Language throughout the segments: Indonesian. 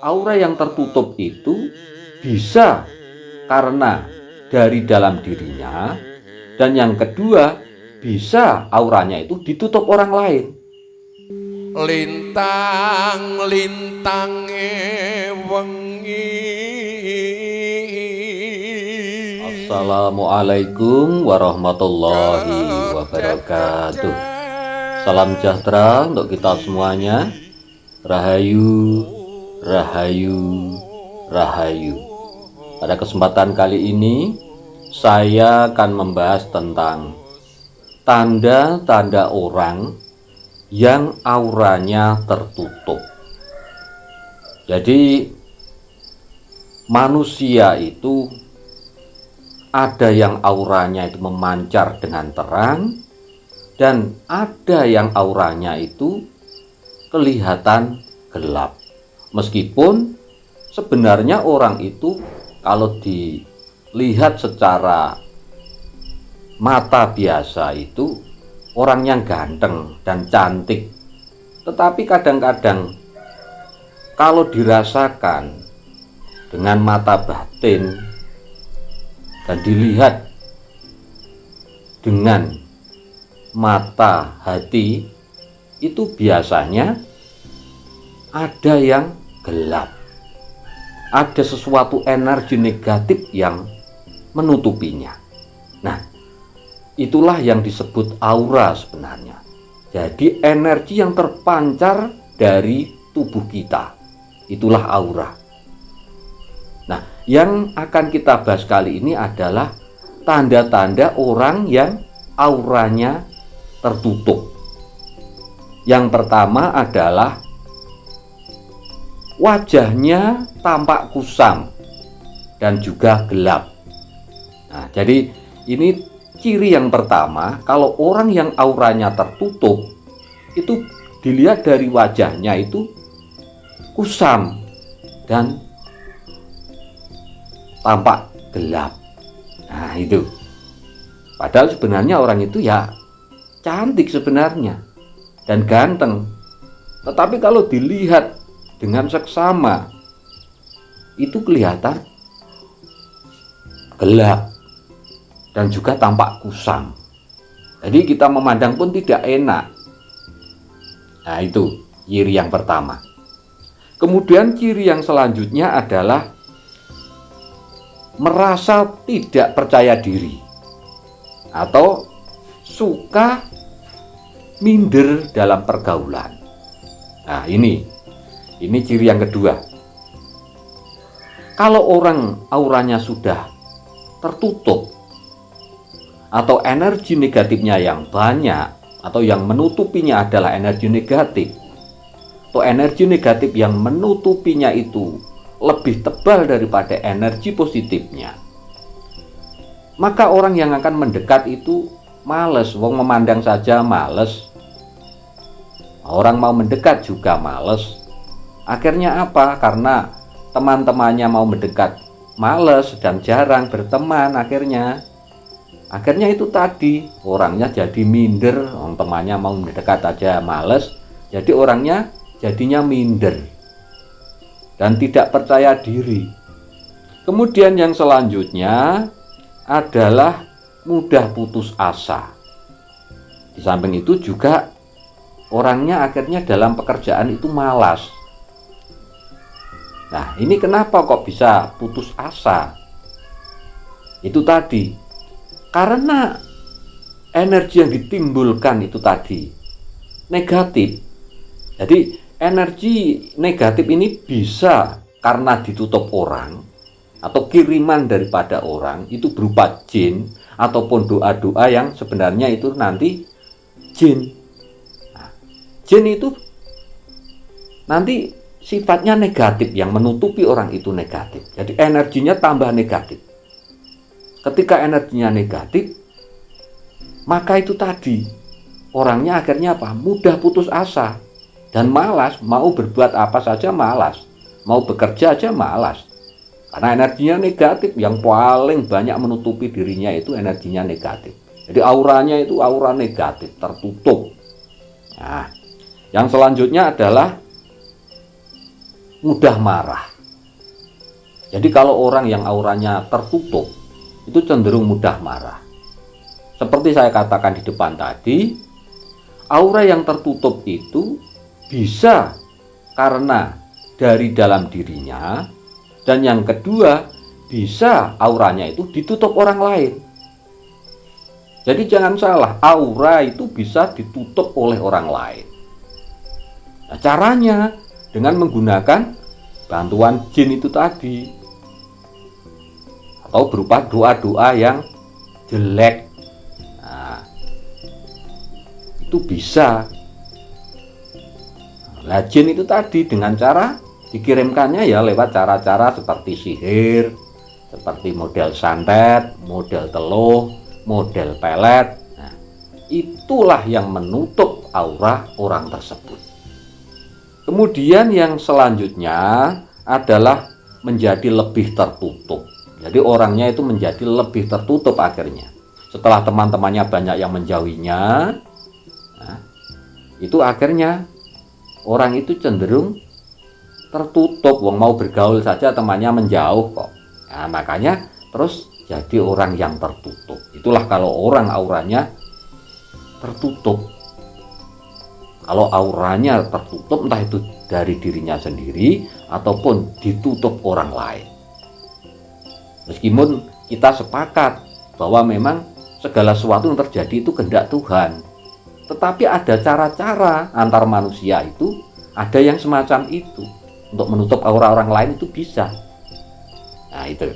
Aura yang tertutup itu bisa karena dari dalam dirinya, dan yang kedua bisa auranya itu ditutup orang lain. Lintang-lintang wengi. Assalamualaikum warahmatullahi wabarakatuh. Salam sejahtera untuk kita semuanya. Rahayu, rahayu, rahayu. Pada kesempatan kali ini saya akan membahas tentang tanda-tanda orang yang auranya tertutup. Jadi manusia itu ada yang auranya itu memancar dengan terang, dan ada yang auranya itu kelihatan gelap. Meskipun sebenarnya orang itu kalau dilihat secara mata biasa itu orang yang ganteng dan cantik, tetapi kadang-kadang kalau dirasakan dengan mata batin dan dilihat dengan mata hati, itu biasanya ada yang gelap, ada sesuatu energi negatif yang menutupinya. Nah, itulah yang disebut aura sebenarnya. Jadi energi yang terpancar dari tubuh kita, itulah aura. Nah, yang akan kita bahas kali ini adalah tanda-tanda orang yang auranya tertutup. Yang pertama adalah wajahnya tampak kusam dan juga gelap. Nah, jadi ini ciri yang pertama. Kalau orang yang auranya tertutup itu dilihat dari wajahnya itu kusam dan tampak gelap. Nah, itu. Padahal sebenarnya orang itu ya cantik sebenarnya dan ganteng. Tetapi kalau dilihat dengan seksama itu kelihatan gelap dan juga tampak kusam. Jadi kita memandang pun tidak enak. Nah, itu ciri yang pertama. Kemudian ciri yang selanjutnya adalah merasa tidak percaya diri atau suka minder dalam pergaulan. Nah, ini ciri yang kedua. Kalau orang auranya sudah tertutup atau energi negatifnya yang banyak, atau yang menutupinya adalah energi negatif, atau energi negatif yang menutupinya itu lebih tebal daripada energi positifnya, maka orang yang akan mendekat itu males. Wong memandang saja males, orang mau mendekat juga males. Akhirnya apa? Karena teman-temannya mau mendekat males dan jarang berteman, akhirnya itu tadi orangnya jadi minder. Temannya mau mendekat aja males, jadi orangnya jadinya minder dan tidak percaya diri. Kemudian yang selanjutnya adalah mudah putus asa. Di samping itu juga orangnya akhirnya dalam pekerjaan itu malas. Nah, ini kenapa kok bisa putus asa? Itu tadi, karena energi yang ditimbulkan itu tadi negatif. Jadi energi negatif ini bisa karena ditutup orang atau kiriman daripada orang, itu berupa jin ataupun doa-doa yang sebenarnya itu nanti jin. Nah, jin itu nanti sifatnya negatif, yang menutupi orang itu negatif. Jadi energinya tambah negatif. Ketika energinya negatif, maka itu tadi orangnya akhirnya apa? Mudah putus asa dan malas, mau berbuat apa saja malas, mau bekerja aja malas. Karena energinya negatif, yang paling banyak menutupi dirinya itu energinya negatif. Jadi auranya itu aura negatif, tertutup. Nah, yang selanjutnya adalah mudah marah. Jadi kalau orang yang auranya tertutup itu cenderung mudah marah. Seperti saya katakan di depan tadi, aura yang tertutup itu bisa karena dari dalam dirinya, dan yang kedua bisa auranya itu ditutup orang lain. Jadi jangan salah, aura itu bisa ditutup oleh orang lain. Nah, caranya dengan menggunakan bantuan jin itu tadi, atau berupa doa-doa yang jelek. Nah, itu bisa. Nah, jin itu tadi dengan cara dikirimkannya ya lewat cara-cara seperti sihir, seperti model santet, model teluh, model pelet. Nah, itulah yang menutup aura orang tersebut. Kemudian yang selanjutnya adalah menjadi lebih tertutup. Jadi orangnya itu menjadi lebih tertutup akhirnya. Setelah teman-temannya banyak yang menjauhinya, nah, itu akhirnya orang itu cenderung tertutup. Wong mau bergaul saja temannya menjauh kok. Nah, makanya terus jadi orang yang tertutup. Itulah kalau orang auranya tertutup. Kalau auranya tertutup, entah itu dari dirinya sendiri ataupun ditutup orang lain. Meskipun kita sepakat bahwa memang segala sesuatu yang terjadi itu kehendak Tuhan, tetapi ada cara-cara antar manusia itu, ada yang semacam itu untuk menutup aura orang lain itu bisa. Nah itu.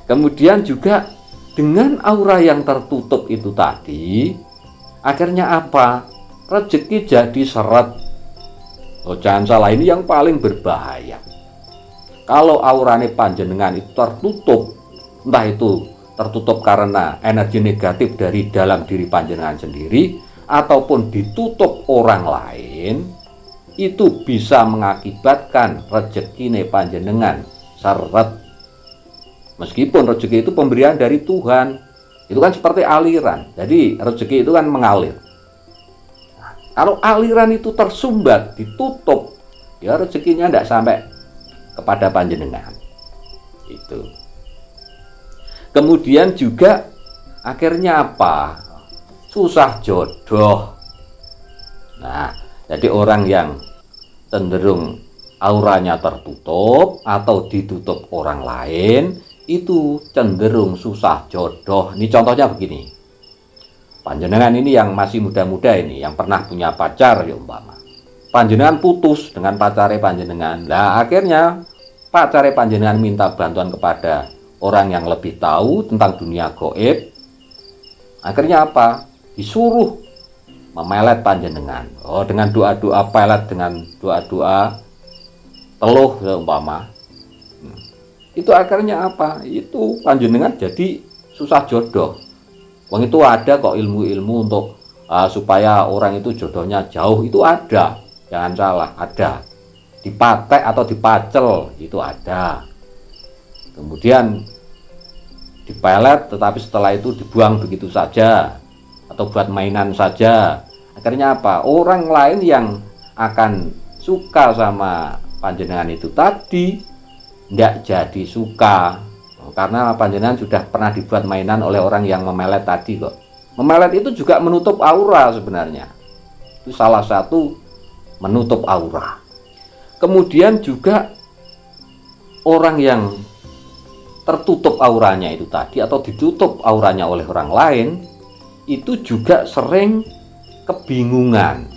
Kemudian juga dengan aura yang tertutup itu tadi, akhirnya apa? Rezeki jadi seret. Oh, jangan salah, ini yang paling berbahaya. Kalau aurane panjenengan itu tertutup, entah itu tertutup karena energi negatif dari dalam diri panjenengan sendiri ataupun ditutup orang lain, itu bisa mengakibatkan rezeki panjenengan seret. Meskipun rezeki itu pemberian dari Tuhan, itu kan seperti aliran. Jadi rezeki itu kan mengalir. Kalau aliran itu tersumbat, ditutup, ya rezekinya tidak sampai kepada panjenengan. Itu. Kemudian juga akhirnya apa? Susah jodoh. Nah, jadi orang yang cenderung auranya tertutup atau ditutup orang lain, itu cenderung susah jodoh. Ini contohnya begini. Panjenengan ini yang masih muda-muda ini, yang pernah punya pacar ya umpama. Panjenengan putus dengan pacare panjenengan. Nah, akhirnya pacare panjenengan minta bantuan kepada orang yang lebih tahu tentang dunia gaib. Akhirnya apa? Disuruh memelet panjenengan. Oh, dengan doa-doa pelet, dengan doa-doa teluh ya umpama. Itu akhirnya apa? Itu panjenengan jadi susah jodoh. Wong itu ada kok ilmu-ilmu untuk supaya orang itu jodohnya jauh, itu ada. Jangan salah, ada. Dipatek atau dipacel itu ada. Kemudian dipelet tetapi setelah itu dibuang begitu saja atau buat mainan saja. Akhirnya apa? Orang lain yang akan suka sama panjenengan itu tadi tidak jadi suka. Karena panjenengan sudah pernah dibuat mainan oleh orang yang memelet tadi kok. Memelet itu juga menutup aura sebenarnya. Itu salah satu menutup aura. Kemudian juga orang yang tertutup auranya itu tadi atau ditutup auranya oleh orang lain, itu juga sering kebingungan.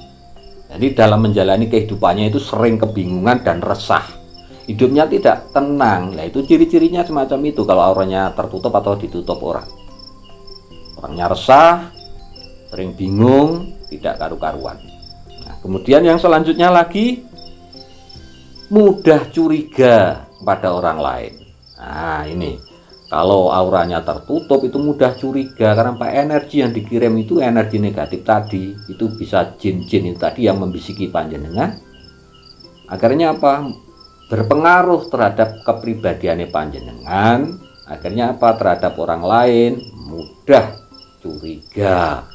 Jadi dalam menjalani kehidupannya itu sering kebingungan dan resah. Hidupnya tidak tenang. Nah, itu ciri-cirinya semacam itu kalau auranya tertutup atau ditutup orang. Orangnya resah, sering bingung, tidak karu-karuan. Nah, kemudian yang selanjutnya lagi, mudah curiga pada orang lain. Nah, ini kalau auranya tertutup itu mudah curiga karena energi yang dikirim itu energi negatif tadi. Itu bisa jin-jin itu tadi yang membisiki panjenengan. Akhirnya apa? Berpengaruh terhadap kepribadiannya panjenengan. Akhirnya apa? Terhadap orang lain mudah curiga.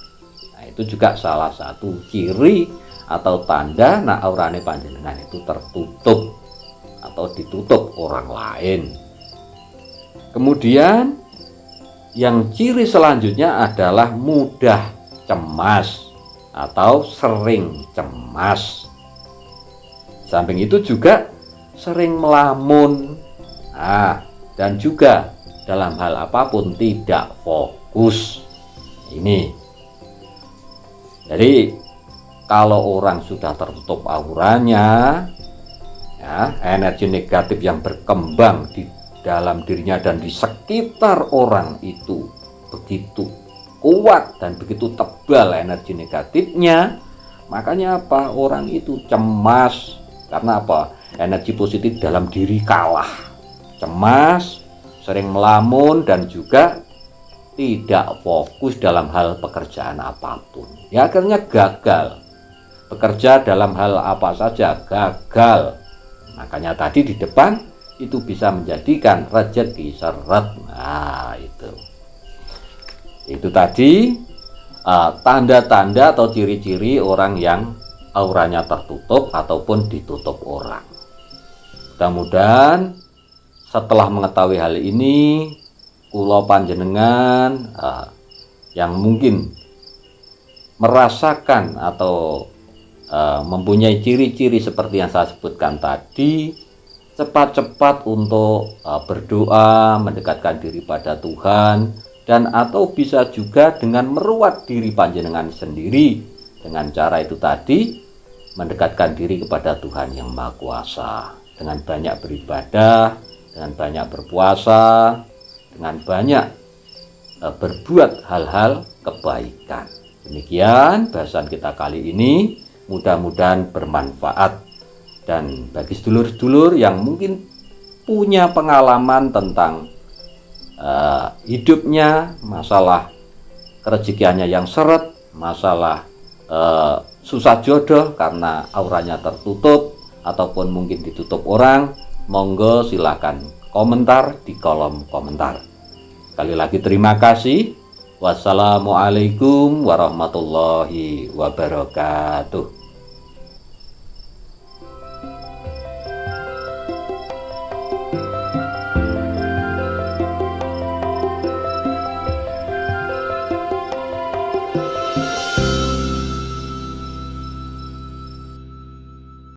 Nah, itu juga salah satu ciri atau tanda aurane panjenengan itu tertutup atau ditutup orang lain. Kemudian yang ciri selanjutnya adalah mudah cemas atau sering cemas. Samping itu juga sering melamun, dan juga dalam hal apapun tidak fokus. Ini jadi kalau orang sudah tertutup auranya, ya, energi negatif yang berkembang di dalam dirinya dan di sekitar orang itu begitu kuat dan begitu tebal energi negatifnya, makanya apa? Orang itu cemas. Karena apa? Energi positif dalam diri kalah, cemas, sering melamun, dan juga tidak fokus dalam hal pekerjaan apapun. Ya, akhirnya gagal. Bekerja dalam hal apa saja gagal. Makanya tadi di depan itu bisa menjadikan rezeki seret. Nah, itu tadi tanda-tanda atau ciri-ciri orang yang auranya tertutup ataupun ditutup orang. Mudah-mudahan setelah mengetahui hal ini, kula panjenengan yang mungkin merasakan atau mempunyai ciri-ciri seperti yang saya sebutkan tadi, cepat-cepat untuk berdoa, mendekatkan diri pada Tuhan, dan atau bisa juga dengan meruat diri panjenengan sendiri dengan cara itu tadi, mendekatkan diri kepada Tuhan yang Maha Kuasa dengan banyak beribadah, dengan banyak berpuasa, dengan banyak berbuat hal-hal kebaikan. Demikian bahasan kita kali ini, mudah-mudahan bermanfaat. Dan bagi sedulur-sedulur yang mungkin punya pengalaman tentang hidupnya, masalah kerezekiannya yang seret, masalah susah jodoh karena auranya tertutup ataupun mungkin ditutup orang, monggo silakan komentar di kolom komentar. Sekali lagi terima kasih. Wassalamualaikum warahmatullahi wabarakatuh.